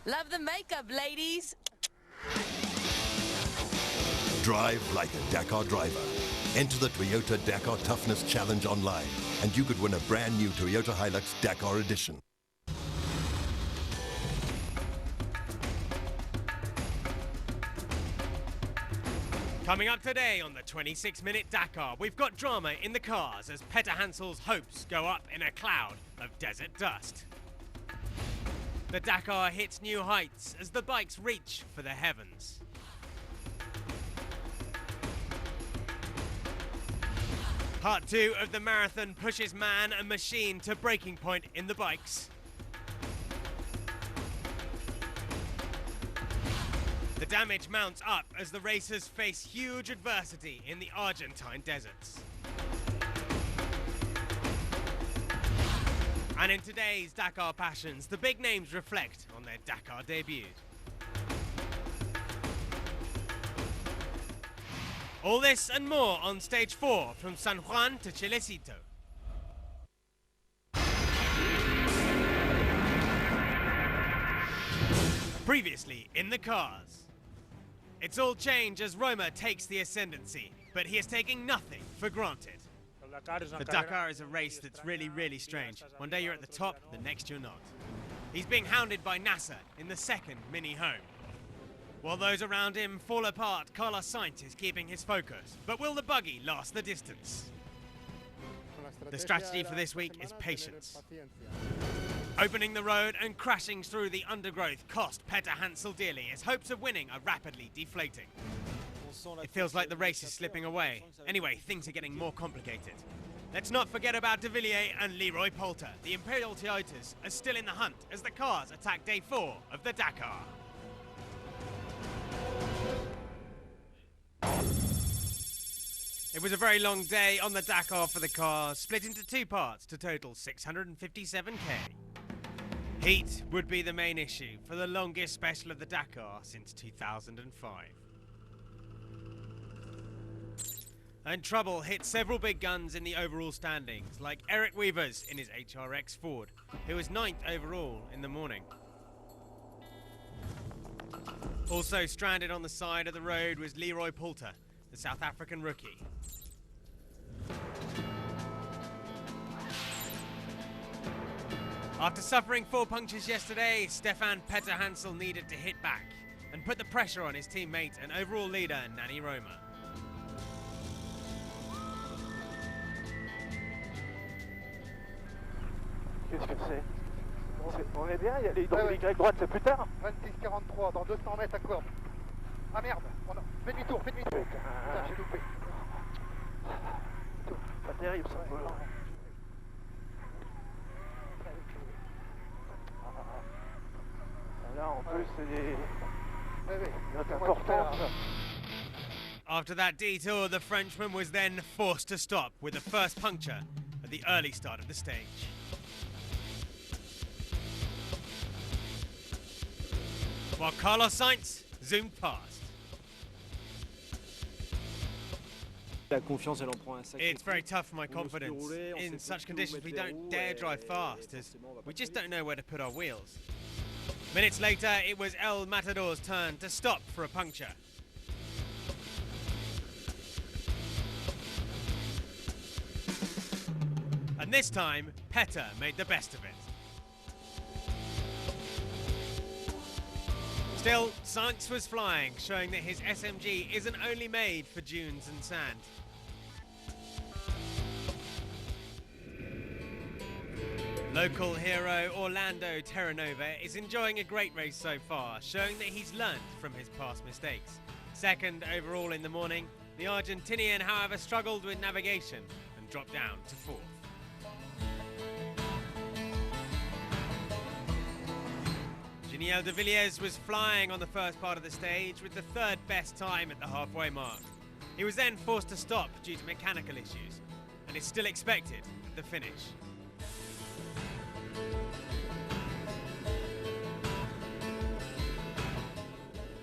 Love the makeup, ladies. Drive like a Dakar driver. Enter the Toyota Dakar Toughness Challenge online, and you could win a brand new Toyota Hilux Dakar Edition. Coming up today on the 26-minute Dakar, we've got drama in the cars as Petter Hansel's hopes go up in a cloud of desert dust. The Dakar hits new heights as the bikes reach for the heavens. Part 2 of the marathon pushes man and machine to breaking point in the bikes. The damage mounts up as the racers face huge adversity in the Argentine deserts. And in today's Dakar Passions, the big names reflect on their Dakar debut. All this and more on stage 4 from San Juan to Chilecito. Previously in the cars. It's all change as Roma takes the ascendancy, but he is taking nothing for granted. The Dakar is a race that's really strange. One day you're at the top, the next you're not. He's being hounded by NASA in the second mini home. While those around him fall apart, Carlos Sainz is keeping his focus. But will the buggy last the distance? The strategy for this week is patience. Opening the road and crashing through the undergrowth cost Petter Hansel dearly as hopes of winning are rapidly deflating. It feels like the race is slipping away. Anyway, things are getting more complicated. Let's not forget about De Villiers and Leroy Poulter. The Imperial Toyotas are still in the hunt as the cars attack day 4 of the Dakar. It was a very long day on the Dakar for the cars, split into 2 parts to total 657k. Heat would be the main issue for the longest special of the Dakar since 2005. And trouble hit several big guns in the overall standings, like Eric Weavers in his HRX Ford, who was 9th overall in the morning. Also stranded on the side of the road was Leroy Poulter, the South African rookie. After suffering 4 punctures yesterday, Stefan Petter Hansel needed to hit back and put the pressure on his teammate and overall leader, Nani Roma. Qu'est-ce que c'est? On est bien, il y a les hydrauliques à droite, c'est plus tard. 26-43, dans 200 mètres à corde. Ah merde, fais demi-tour, fais demi-tour. Putain, j'ai loupé. Pas terrible ça. Là en plus c'est important. After that detour, the Frenchman was then forced to stop with the first puncture at the early start of the stage. While Carlos Sainz zoomed past. It's very tough for my confidence. In such conditions we don't dare drive fast as we just don't know where to put our wheels. Minutes later it was El Matador's turn to stop for a puncture. And this time Petter made the best of it. Still, Sainz was flying, showing that his SMG isn't only made for dunes and sand. Local hero Orlando Terranova is enjoying a great race so far, showing that he's learned from his past mistakes. Second overall in the morning, the Argentinian, however, struggled with navigation and dropped down to 4th. Giniel De Villiers was flying on the first part of the stage with the 3rd best time at the halfway mark. He was then forced to stop due to mechanical issues and is still expected at the finish.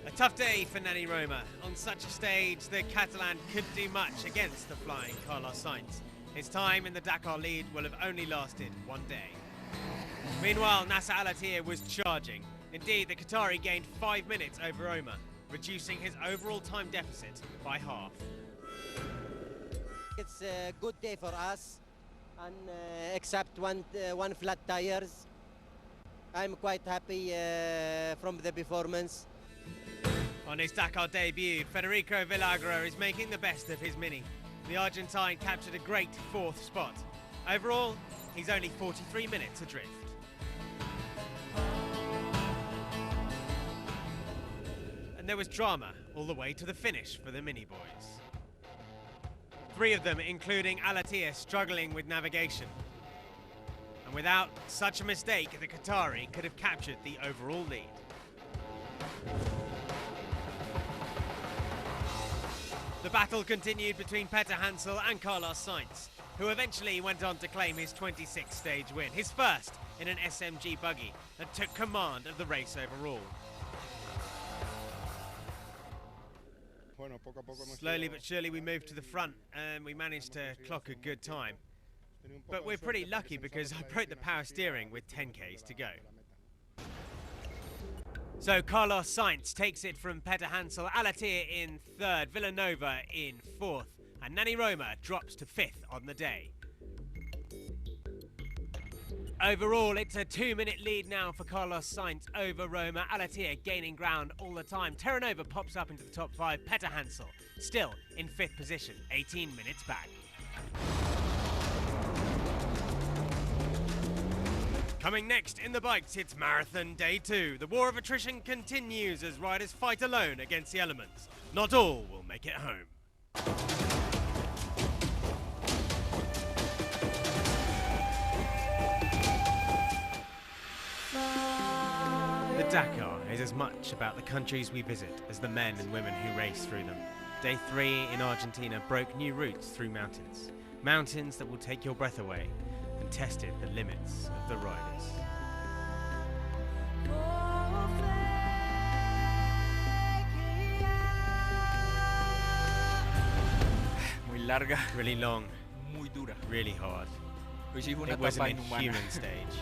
A tough day for Nani Roma. On such a stage, the Catalan couldn't do much against the flying Carlos Sainz. His time in the Dakar lead will have only lasted 1 day. Meanwhile, Nasser Al-Attiyah was charging. Indeed, the Qatari gained 5 minutes over Omar, reducing his overall time deficit by half. It's a good day for us, and except one flat tires. I'm quite happy from the performance. On his Dakar debut, Federico Villagra is making the best of his Mini. The Argentine captured a great 4th spot. Overall, he's only 43 minutes adrift. And there was drama all the way to the finish for the Mini boys. 3 of them, including Alatia, struggling with navigation. And without such a mistake, the Qatari could have captured the overall lead. The battle continued between Peter Hansel and Carlos Sainz, who eventually went on to claim his 26th stage win, his first in an SMG buggy, and took command of the race overall. Slowly but surely we moved to the front and we managed to clock a good time. But we're pretty lucky because I broke the power steering with 10Ks to go. So Carlos Sainz takes it from Peter Hansel, Alatia in 3rd, Villanova in 4th, and Nani Roma drops to 5th on the day. Overall, it's a 2-minute lead now for Carlos Sainz over Roma. Alatia gaining ground all the time. Terranova pops up into the top 5. Peter Hansel still in 5th position, 18 minutes back. Coming next in the bikes, it's Marathon Day 2. The war of attrition continues as riders fight alone against the elements. Not all will make it home. The Dakar is as much about the countries we visit as the men and women who race through them. Day 3 in Argentina broke new routes through mountains. Mountains that will take your breath away, and tested the limits of the riders. Muy larga, Really long, muy dura. really hard. Hoy sí fue una It was etapa an inhumana. inhuman stage.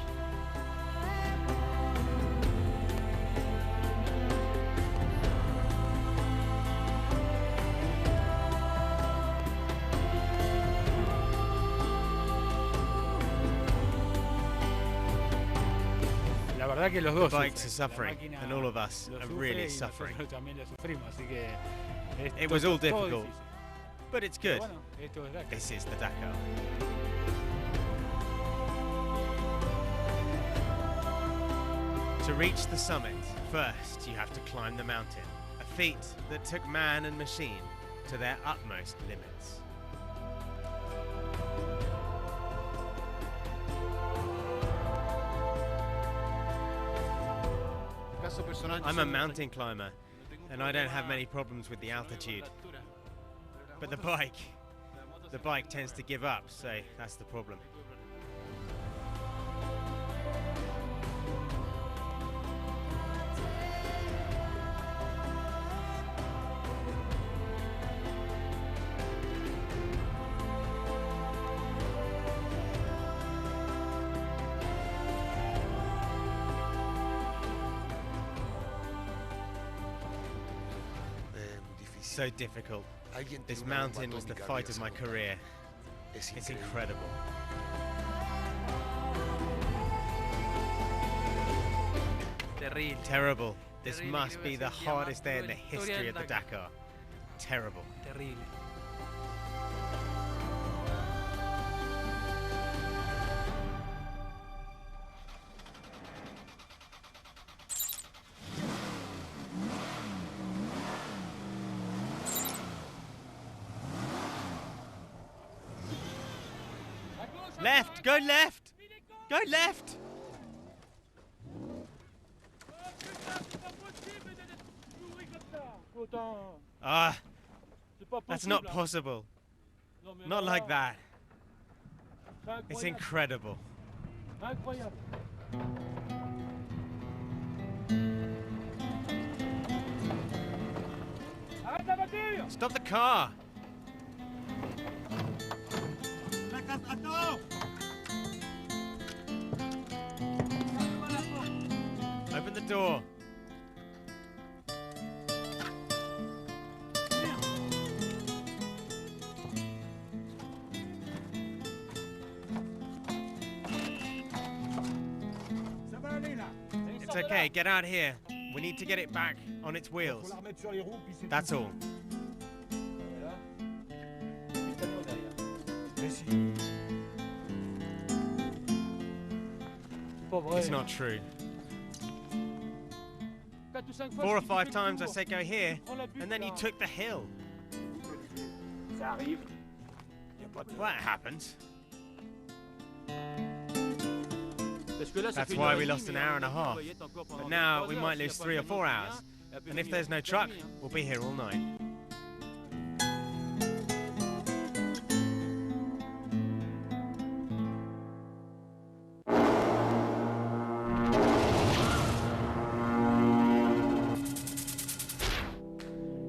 La verdad que los The dos bikes sufren. are suffering, La máquina and all of us lo are sufre really y suffering. nosotros también lo sufrimos, así que It was all todo difficult, difícil. but it's Pero good. bueno, esto es Dakar. This is the Dakar. To reach the summit, first you have to climb the mountain, a feat that took man and machine to their utmost limits. I'm a mountain climber, and I don't have many problems with the altitude. But the bike tends to give up, so that's the problem. So difficult. This mountain was the fight of my career. It's incredible. Terrible. Terrible. This must be the hardest day in the history of the Dakar. Terrible. Terrible. Left! Go left! Go left! Ah, that's not possible. Not like that. It's incredible. Stop the car! Open the door. It's okay, get out here. We need to get it back on its wheels. That's all. It's not true. 4 or 5 times I said go here, and then you took the hill. Well, that happens. That's why we lost an hour and a half. But now we might lose 3 or 4 hours. And if there's no truck, we'll be here all night.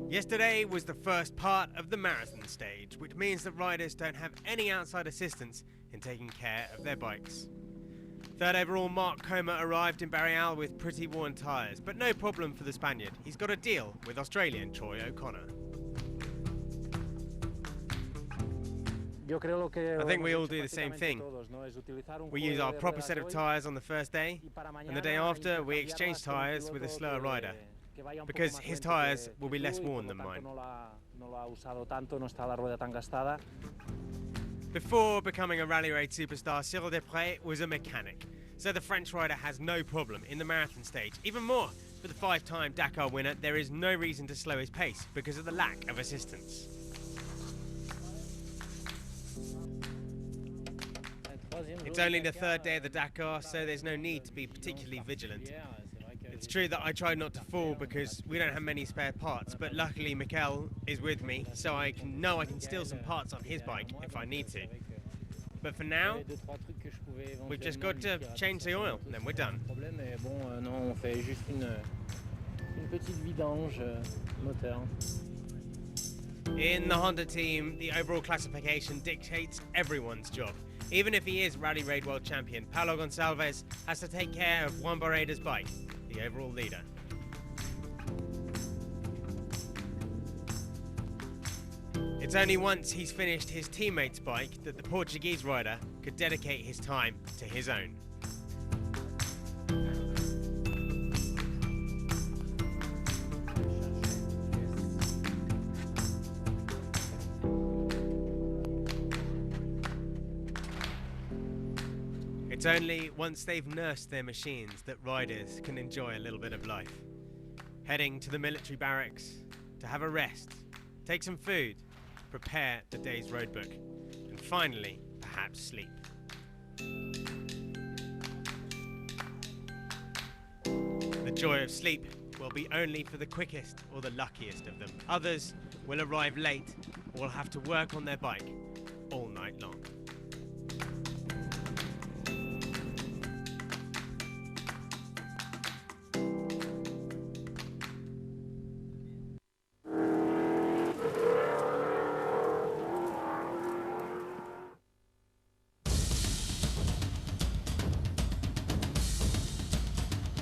Yesterday was the first part of the marathon stage, which means that riders don't have any outside assistance in taking care of their bikes. Third overall, Mark Coma arrived in Barreal with pretty worn tyres, but no problem for the Spaniard. He's got a deal with Australian Troy O'Connor. I think we all do the same thing. We use our proper set of tyres on the first day, and the day after we exchange tyres with a slower rider, because his tyres will be less worn than mine. Before becoming a rally raid superstar, Cyril Desprez was a mechanic, so the French rider has no problem in the marathon stage. Even more, for the 5-time Dakar winner, there is no reason to slow his pace because of the lack of assistance. It's only the 3rd day of the Dakar, so there's no need to be particularly vigilant. It's true that I tried not to fall because we don't have many spare parts, but luckily Mikel is with me, so I can steal some parts on his bike if I need to. But for now, we've just got to change the oil, and then we're done. In the Honda team, the overall classification dictates everyone's job. Even if he is Rally Raid World Champion, Paulo Gonçalves has to take care of Juan Barreda's bike, the overall leader. It's only once he's finished his teammate's bike that the Portuguese rider could dedicate his time to his own. It's only once they've nursed their machines that riders can enjoy a little bit of life. Heading to the military barracks to have a rest, take some food, prepare the day's roadbook, and finally, perhaps sleep. The joy of sleep will be only for the quickest or the luckiest of them. Others will arrive late or will have to work on their bike all night long.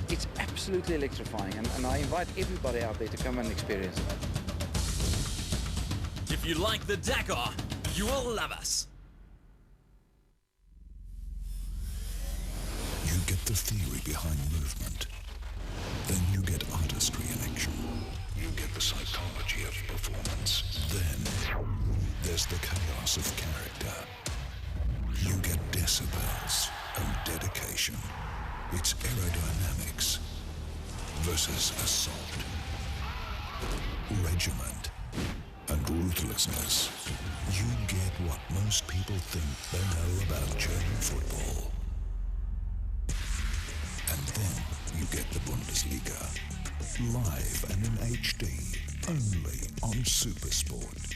It's absolutely electrifying, and I invite everybody out there to come and experience it. If you like the Dakar, you will love us. You get the theory behind movement. Then you get artistry in action. You get the psychology of performance. Then there's the chaos of character. You get decibels and dedication. It's aerodynamics versus assault, regiment, and ruthlessness. You get what most people think they know about German football. And then you get the Bundesliga, live and in HD, only on Supersport.